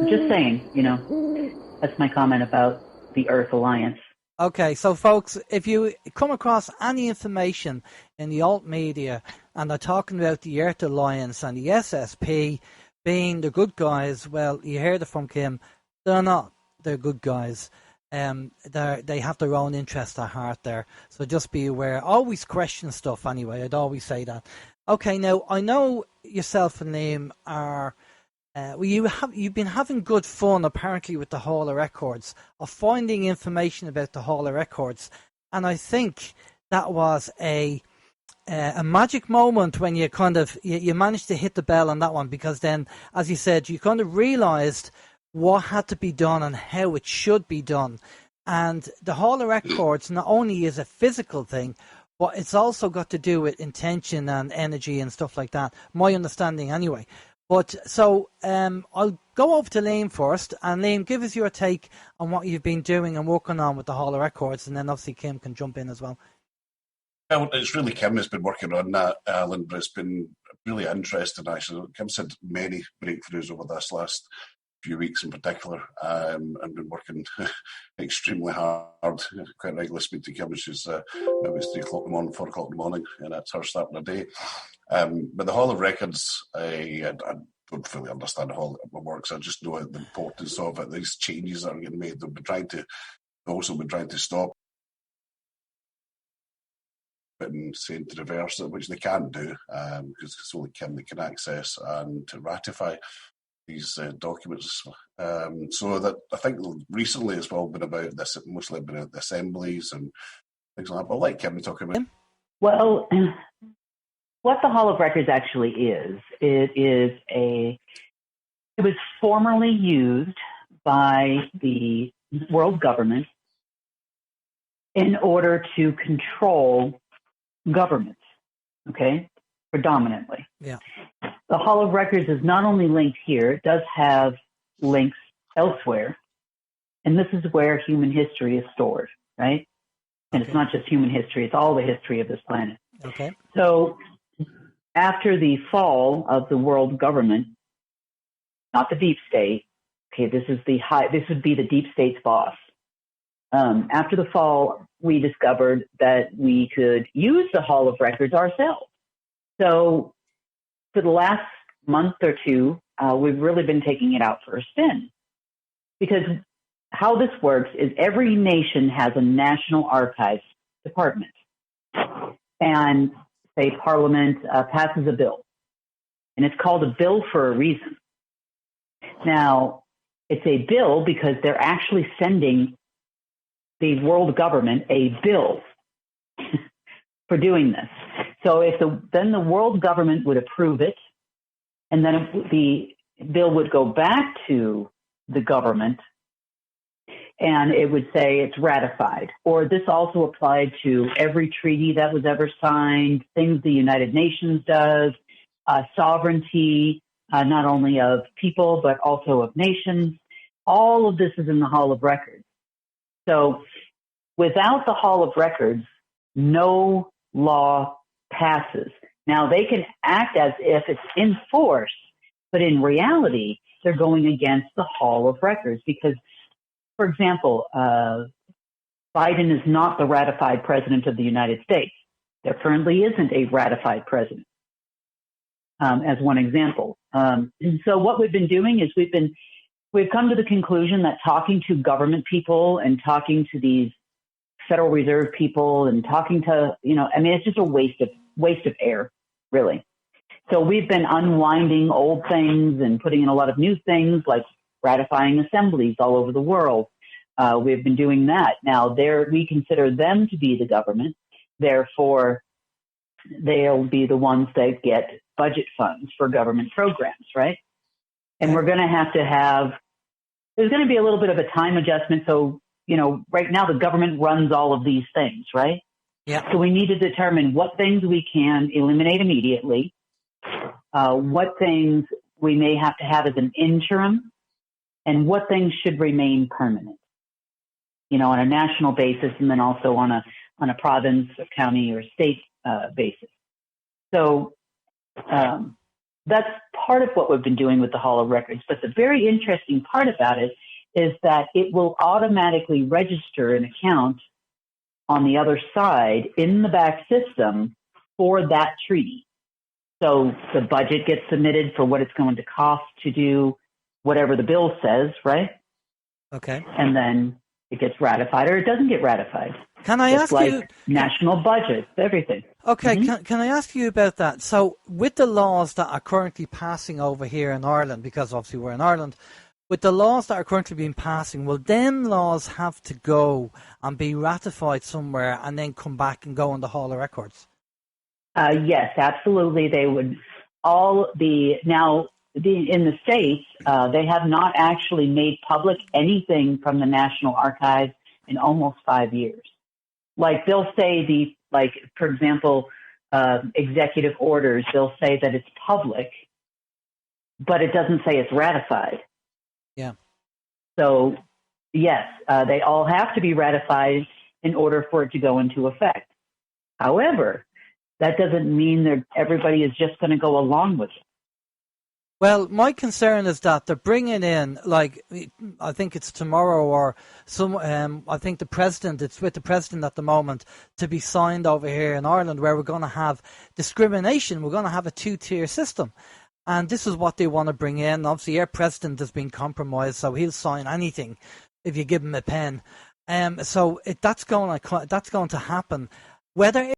Just saying, that's my comment about the Earth Alliance. Okay, so folks, if you come across any information in the alt media and they're talking about the Earth Alliance and the SSP being the good guys, well, you heard it from Kim. They're not. They're good guys. They have their own interest at heart there. So just be aware. Always question stuff anyway. I'd always say that. Okay, now I know yourself and Liam are. You've been having good fun apparently with the Hall of Records, of finding information about the Hall of Records, and I think that was a magic moment when you you managed to hit the bell on that one, because then, as you said, you kind of realised what had to be done and how it should be done. And the Hall of Records not only is a physical thing, but it's also got to do with intention and energy and stuff like that. My understanding, anyway. But so I'll go over to Liam first, and Liam, give us your take on what you've been doing and working on with the Hall of Records, and then obviously Kim can jump in as well. Well, it's really Kim who's been working on that, Alan, but it's been really interesting, actually. Kim's had many breakthroughs over this last few weeks in particular, and been working extremely hard. Quite regularly speak to Kim, she's maybe it's 3 o'clock in the morning, 4 o'clock in the morning, and that's her starting the day. But the Hall of Records, I don't fully understand how it works. I just know the importance of it. These changes that are getting made, they've also been trying to stop it and saying to reverse it, which they can't do, because it's only Kim they can access and to ratify these documents. So that I think recently as well been about this, mostly been about the assemblies and things like that. But I'll let Kim talk about it. Well, what the Hall of Records actually is, it was formerly used by the world government in order to control governments, okay, predominantly. Yeah. The Hall of Records is not only linked here, it does have links elsewhere. And this is where human history is stored, right? And It's not just human history, it's all the history of this planet. Okay. So after the fall of the world government, not the deep state, okay, this would be the deep state's boss. After the fall, we discovered that we could use the Hall of Records ourselves. So for the last month or two, we've really been taking it out for a spin. Because how this works is every nation has a national archives department. And say Parliament passes a bill. And it's called a bill for a reason. Now, it's a bill because they're actually sending the world government a bill for doing this. So then the world government would approve it, and then the bill would go back to the government, and it would say it's ratified. Or this also applied to every treaty that was ever signed, things the United Nations does, sovereignty, not only of people, but also of nations. All of this is in the Hall of Records. So without the Hall of Records, no law passes. Now, they can act as if it's in force, but in reality, they're going against the Hall of Records because, for example, Biden is not the ratified president of the United States. There currently isn't a ratified president, as one example. And so what we've been doing is we've come to the conclusion that talking to government people and talking to these Federal Reserve people and talking to, it's just a waste of air, really. So we've been unwinding old things and putting in a lot of new things like ratifying assemblies all over the world. We've been doing that. Now, we consider them to be the government. Therefore, they'll be the ones that get budget funds for government programs, right? And we're going to there's going to be a little bit of a time adjustment. So, right now the government runs all of these things, right? Yeah. So we need to determine what things we can eliminate immediately, what things we may have to have as an interim, and what things should remain permanent, on a national basis, and then also on a province, or county, or state basis. So that's part of what we've been doing with the Hall of Records. But the very interesting part about it is that it will automatically register an account on the other side in the back system for that treaty. So the budget gets submitted for what it's going to cost to do whatever the bill says, right? Okay. And then it gets ratified or it doesn't get ratified. Can I ask you? National budgets, everything. Okay, can I ask you about that? So with the laws that are currently passing over here in Ireland, because obviously we're in Ireland, with the laws that are currently being passing, will them laws have to go and be ratified somewhere and then come back and go on the Hall of Records? Yes, absolutely. They would in the States, they have not actually made public anything from the National Archives in almost 5 years. Like they'll say for example, executive orders, they'll say that it's public, but it doesn't say it's ratified. Yeah. So, yes, they all have to be ratified in order for it to go into effect. However, that doesn't mean that everybody is just going to go along with it. Well, my concern is that they're bringing in, like, I think it's tomorrow or I think it's with the president at the moment to be signed over here in Ireland where we're going to have discrimination. We're going to have a two-tier system. And this is what they want to bring in. Obviously, our president has been compromised, so he'll sign anything if you give him a pen. So that's going to happen. Whether